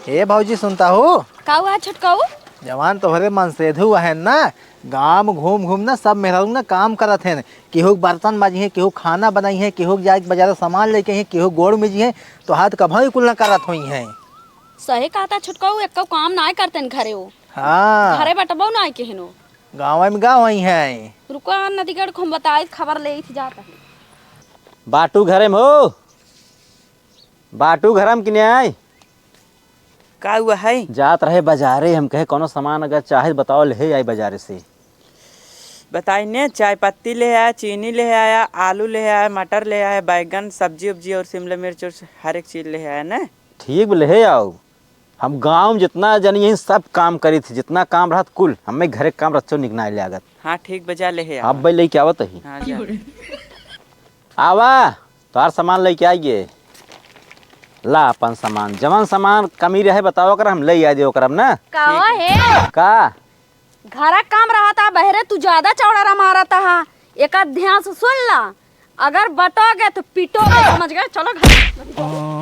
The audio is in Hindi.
हे भौजी सुनता हो? का हुआ छटकाऊ? जवान तोहरे मन से धु है ना। गांव घूम घूम ना सब मेहरारू ना काम करत हैं। केहू बर्तन माजी है, केहू खाना बनाई है, केहू जाके बाजार सामान लेके है, केहू गोड़ में जी है। तो हाथ कभी कुल ना करत हुई है। सही कहता छटकाऊ, एक काम ना करते घरे हो। हाँ घरे बटबो ना केहनो। गाँव में गाँव ही है। रुको नदीगढ़ को हम बताई खबर ले थी जाता है। बाटू घरे में हो? बाटू घर में किने आए? का हुआ है? जात रहे बाजारे, हम कहे कोनो सामान अगर चाहे बताओ ले आई बाजारे से। बताई ने, चाय पत्ती ले आया, चीनी ले आया, आलू ले आया, मटर ले आया, बैगन सब्जी उब्जी और शिमला मिर्च और हर एक चीज ले आया ना। ठीक ले आओ। हम गांव में जितना जनी यही सब काम करी थी, जितना काम रहा कुल हमें घरे काम रचो निकना ले आगत। हाँ ठीक बजा ले आया। अब भाई लेके आवत ही। हाँ जा। आवा तोहार सामान लेके आइए। ला अपन सामान, जवान सामान कमी रहे बताओ कर हम ले आ दियो करब ना। का है? का घरा काम रहा था बहरे, तू ज्यादा चौड़ा मारा था। एक ध्यान से सुन ला, अगर बटोगे तो पीटोगे, समझ गए? चलो घर।